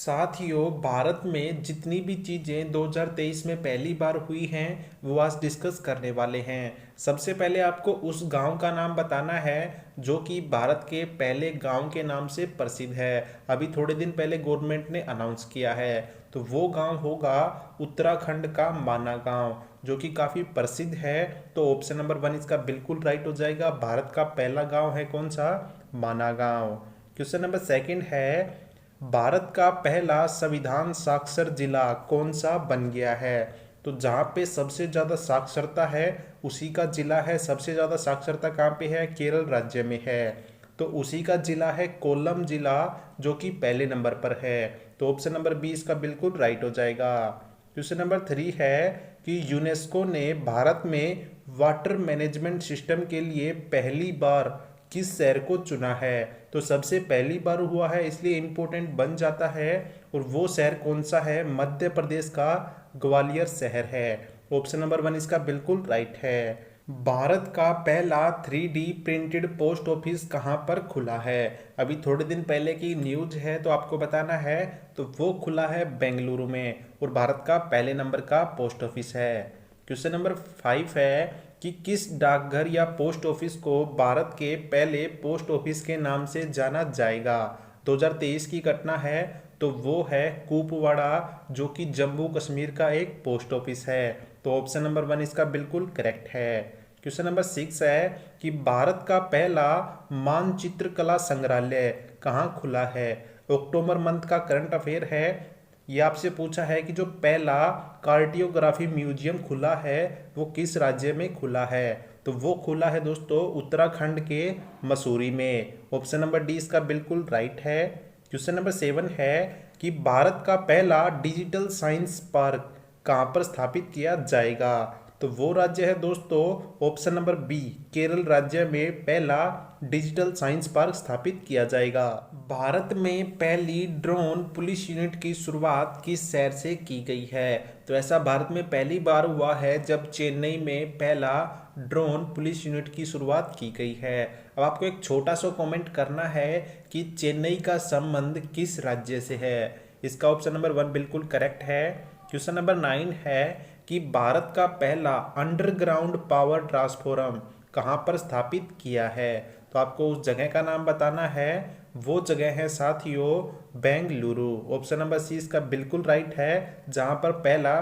साथियों, भारत में जितनी भी चीज़ें 2023 में पहली बार हुई हैं वो आज डिस्कस करने वाले हैं। सबसे पहले आपको उस गांव का नाम बताना है जो कि भारत के पहले गांव के नाम से प्रसिद्ध है। अभी थोड़े दिन पहले गवर्नमेंट ने अनाउंस किया है, तो वो गांव होगा उत्तराखंड का माना गांव, जो कि काफ़ी प्रसिद्ध है। तो ऑप्शन नंबर 1 इसका बिल्कुल राइट हो जाएगा। भारत का पहला गांव है कौन सा? माना गांव। क्वेश्चन नंबर 2 है, भारत का पहला संविधान साक्षर जिला कौन सा बन गया है? तो जहाँ पे सबसे ज़्यादा साक्षरता है उसी का जिला है। सबसे ज़्यादा साक्षरता कहाँ पे है? केरल राज्य में है। तो उसी का जिला है कोल्लम जिला, जो कि पहले नंबर पर है। तो ऑप्शन नंबर 20 का बिल्कुल राइट हो जाएगा। क्वेश्चन नंबर 3 है कि यूनेस्को ने भारत में वाटर मैनेजमेंट सिस्टम के लिए पहली बार किस शहर को चुना है? तो सबसे पहली बार हुआ है इसलिए इम्पोर्टेंट बन जाता है। और वो शहर कौन सा है? मध्य प्रदेश का ग्वालियर शहर है। ऑप्शन नंबर 1 इसका बिल्कुल राइट है। भारत का पहला 3D प्रिंटेड पोस्ट ऑफिस कहाँ पर खुला है? अभी थोड़े दिन पहले की न्यूज है, तो आपको बताना है। तो वो खुला है बेंगलुरु में, और भारत का पहले नंबर का पोस्ट ऑफिस है। क्वेश्चन नंबर 5 है कि किस डाकघर या पोस्ट ऑफिस को भारत के पहले पोस्ट ऑफिस के नाम से जाना जाएगा? 2023 की घटना है, तो वो है कुपवाड़ा, जो कि जम्मू कश्मीर का एक पोस्ट ऑफिस है। तो ऑप्शन नंबर 1 इसका बिल्कुल करेक्ट है। क्वेश्चन नंबर 6 है कि भारत का पहला मानचित्र कला संग्रहालय कहाँ खुला है? अक्टूबर मंथ का करंट अफेयर है। ये आपसे पूछा है कि जो पहला कार्टियोग्राफी म्यूजियम खुला है वो किस राज्य में खुला है? तो वो खुला है दोस्तों उत्तराखंड के मसूरी में। ऑप्शन नंबर डी इसका बिल्कुल राइट है। क्वेश्चन नंबर 7 है कि भारत का पहला डिजिटल साइंस पार्क कहाँ पर स्थापित किया जाएगा? तो वो राज्य है दोस्तों ऑप्शन नंबर बी, केरल राज्य में पहला डिजिटल साइंस पार्क स्थापित किया जाएगा। भारत में पहली ड्रोन पुलिस यूनिट की शुरुआत किस शहर से की गई है? तो ऐसा भारत में पहली बार हुआ है जब चेन्नई में पहला ड्रोन पुलिस यूनिट की शुरुआत की गई है। अब आपको एक छोटा सा कमेंट करना है कि चेन्नई का संबंध किस राज्य से है। इसका ऑप्शन नंबर 1 बिल्कुल करेक्ट है। क्वेश्चन नंबर 9 है कि भारत का पहला अंडरग्राउंड पावर ट्रांसफॉर्मर कहाँ पर स्थापित किया है? तो आपको उस जगह का नाम बताना है। वो जगह है साथियों बेंगलुरु। ऑप्शन नंबर सी इसका बिल्कुल राइट है, जहाँ पर पहला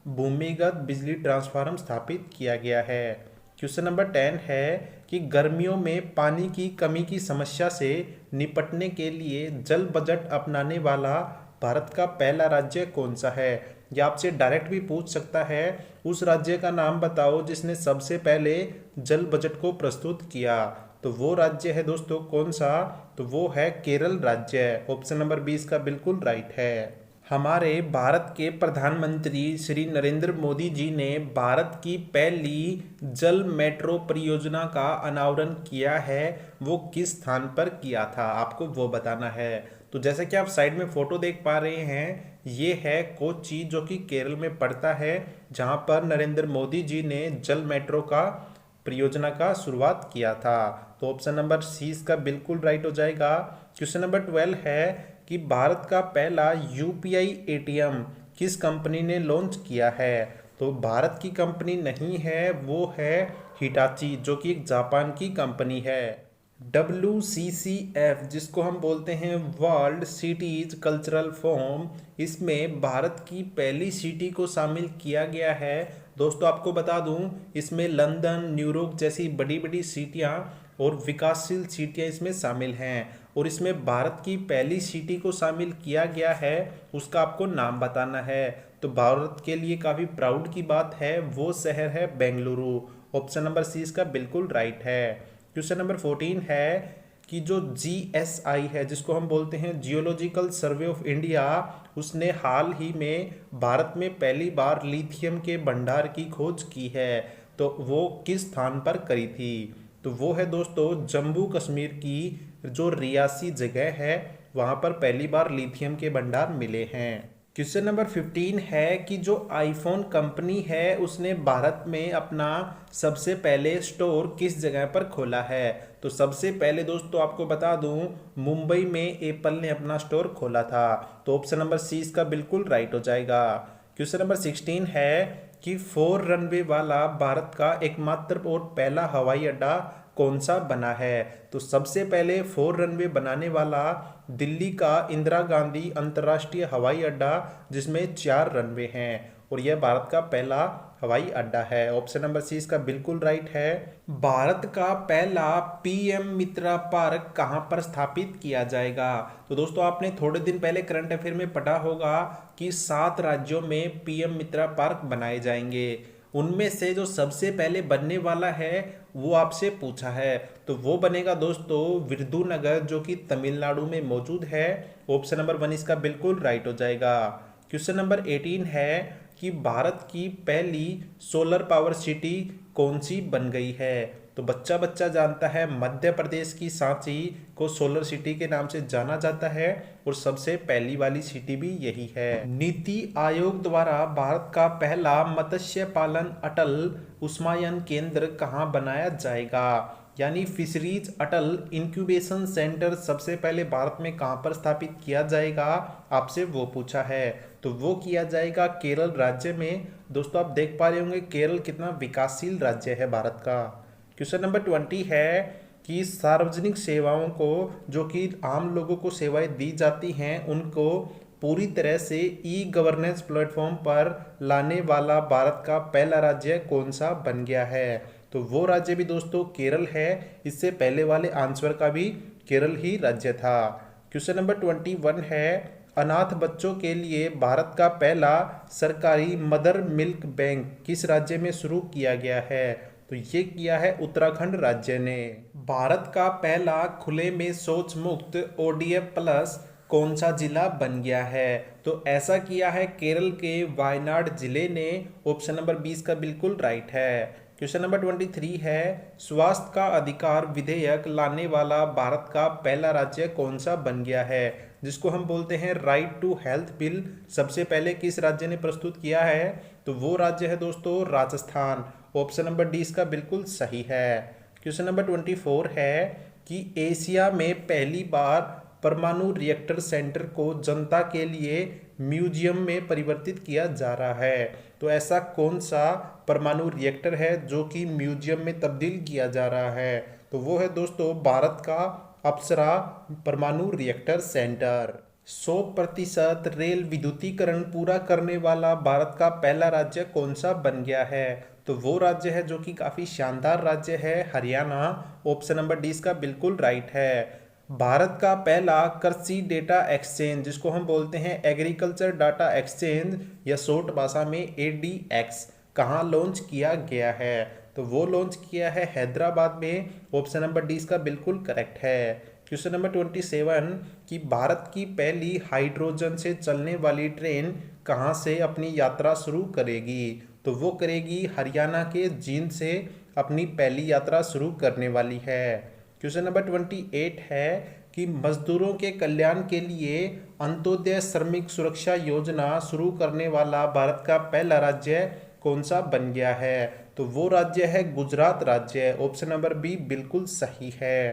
भूमिगत बिजली ट्रांसफार्मर स्थापित किया गया है। क्वेश्चन नंबर 10 है कि गर्मियों में पानी की कमी की समस्या से निपटने के लिए जल बजट अपनाने वाला भारत का पहला राज्य कौन सा है? या आपसे डायरेक्ट भी पूछ सकता है उस राज्य का नाम बताओ जिसने सबसे पहले जल बजट को प्रस्तुत किया। तो वो राज्य है दोस्तों कौन सा? तो वो है केरल राज्य। ऑप्शन नंबर 20 का बिल्कुल राइट है। हमारे भारत के प्रधानमंत्री श्री नरेंद्र मोदी जी ने भारत की पहली जल मेट्रो परियोजना का अनावरण किया है। वो किस स्थान पर किया था? आपको वो बताना है। तो जैसे कि आप साइड में फोटो देख पा रहे हैं, ये है कोच्चि, जो कि केरल में पड़ता है, जहां पर नरेंद्र मोदी जी ने जल मेट्रो का परियोजना का शुरुआत किया था। तो ऑप्शन नंबर सी इसका बिल्कुल राइट हो जाएगा। क्वेश्चन नंबर 12 है कि भारत का पहला यूपीआई एटीएम किस कंपनी ने लॉन्च किया है? तो भारत की कंपनी नहीं है, वो है हिटाची, जो कि एक जापान की कंपनी है। WCCF जिसको हम बोलते हैं वर्ल्ड सिटीज कल्चरल फोरम, इसमें भारत की पहली सिटी को शामिल किया गया है। दोस्तों आपको बता दूं, इसमें लंदन, न्यूयॉर्क जैसी बड़ी बड़ी सिटियां और विकासशील सिटियां इसमें शामिल हैं। और इसमें भारत की पहली सिटी को शामिल किया गया है, उसका आपको नाम बताना है। तो भारत के लिए काफ़ी प्राउड की बात है, वो शहर है बेंगलुरु। ऑप्शन नंबर सी इसका बिल्कुल राइट है। क्वेश्चन नंबर 14 है कि जो GSI है, जिसको हम बोलते हैं जियोलॉजिकल सर्वे ऑफ इंडिया, उसने हाल ही में भारत में पहली बार लिथियम के भंडार की खोज की है। तो वो किस स्थान पर करी थी? तो वो है दोस्तों जम्मू कश्मीर की जो रियासी जगह है, वहाँ पर पहली बार लिथियम के भंडार मिले हैं। क्वेश्चन नंबर 15 है कि जो आईफोन कंपनी है उसने भारत में अपना सबसे पहले स्टोर किस जगह पर खोला है? तो सबसे पहले दोस्तों आपको बता दूं, मुंबई में एप्पल ने अपना स्टोर खोला था। तो ऑप्शन नंबर सी इसका बिल्कुल राइट हो जाएगा। क्वेश्चन नंबर 16 है कि 4 रनवे वाला भारत का एकमात्र और पहला हवाई अड्डा कौन सा बना है। तो सबसे पहले 4 रनवे बनाने वाला दिल्ली का इंदिरा गांधी अंतर्राष्ट्रीय हवाई अड्डा, जिसमें 4 रनवे हैं, और यह भारत का पहला हवाई अड्डा है। ऑप्शन नंबर सी इसका बिल्कुल राइट है। भारत का पहला पीएम मित्रा पार्क कहां पर स्थापित किया जाएगा। तो दोस्तों आपने थोड़े दिन पहले करंट अफेयर में पढ़ा होगा कि 7 राज्यों में पीएम मित्रा पार्क बनाए जाएंगे। उनमें से जो सबसे पहले बनने वाला है वो आपसे पूछा है, तो वो बनेगा दोस्तों विरुधुनगर, जो कि तमिलनाडु में मौजूद है। ऑप्शन नंबर 1 इसका बिल्कुल राइट हो जाएगा। क्वेश्चन नंबर 18 है कि भारत की पहली सोलर पावर सिटी कौन सी बन गई है। तो बच्चा बच्चा जानता है, मध्य प्रदेश की सांची को सोलर सिटी के नाम से जाना जाता है, और सबसे पहली वाली सिटी भी यही है। नीति आयोग द्वारा भारत का पहला मत्स्य पालन अटल उष्मायन केंद्र कहाँ बनाया जाएगा, यानी फिशरीज अटल इंक्यूबेशन सेंटर सबसे पहले भारत में कहाँ पर स्थापित किया जाएगा, आपसे वो पूछा है। तो वो किया जाएगा केरल राज्य में। दोस्तों आप देख पा रहे होंगे केरल कितना विकासशील राज्य है भारत का। क्वेश्चन नंबर 20 है कि सार्वजनिक सेवाओं को, जो कि आम लोगों को सेवाएं दी जाती हैं, उनको पूरी तरह से ई गवर्नेंस प्लेटफॉर्म पर लाने वाला भारत का पहला राज्य कौन सा बन गया है। तो वो राज्य भी दोस्तों केरल है। इससे पहले वाले आंसर का भी केरल ही राज्य था। क्वेश्चन नंबर 21 है, अनाथ बच्चों के लिए भारत का पहला सरकारी मदर मिल्क बैंक किस राज्य में शुरू किया गया है। तो ये किया है उत्तराखंड राज्य ने। भारत का पहला खुले में शौच मुक्त ओडीएफ प्लस कौन सा जिला बन गया है। तो ऐसा किया है केरल के वायनाड जिले ने। ऑप्शन नंबर 20 का बिल्कुल राइट है। क्वेश्चन नंबर 23 है, स्वास्थ्य का अधिकार विधेयक लाने वाला भारत का पहला राज्य कौन सा बन गया है, जिसको हम बोलते हैं राइट टू हेल्थ बिल, सबसे पहले किस राज्य ने प्रस्तुत किया है। तो वो राज्य है दोस्तों राजस्थान। ऑप्शन नंबर डी इसका बिल्कुल सही है। क्वेश्चन नंबर 24 है कि एशिया में पहली बार परमाणु रिएक्टर सेंटर को जनता के लिए म्यूजियम में परिवर्तित किया जा रहा है। तो ऐसा कौन सा परमाणु रिएक्टर है जो कि म्यूजियम में तब्दील किया जा रहा है। तो वो है दोस्तों भारत का अप्सरा परमाणु रिएक्टर सेंटर। 100% रेल विद्युतीकरण पूरा करने वाला भारत का पहला राज्य कौन सा बन गया है। तो वो राज्य है जो कि काफी शानदार राज्य है, हरियाणा। ऑप्शन नंबर डी इसका बिल्कुल राइट है। भारत का पहला कृषि डेटा एक्सचेंज, जिसको हम बोलते हैं एग्रीकल्चर डाटा एक्सचेंज या शॉर्ट भाषा में एडीएक्स, कहाँ लॉन्च किया गया है। तो वो लॉन्च किया है हैदराबाद में। ऑप्शन नंबर डी इसका बिल्कुल करेक्ट है। क्वेश्चन नंबर 27 कि भारत की पहली हाइड्रोजन से चलने वाली ट्रेन कहाँ से अपनी यात्रा शुरू करेगी। तो वो करेगी हरियाणा के जींद से अपनी पहली यात्रा शुरू करने वाली है। क्वेश्चन नंबर 28 है कि मजदूरों के कल्याण के लिए अंत्योदय श्रमिक सुरक्षा योजना शुरू करने वाला भारत का पहला राज्य कौन सा बन गया है। तो वो राज्य है गुजरात राज्य। ऑप्शन नंबर बी बिल्कुल सही है।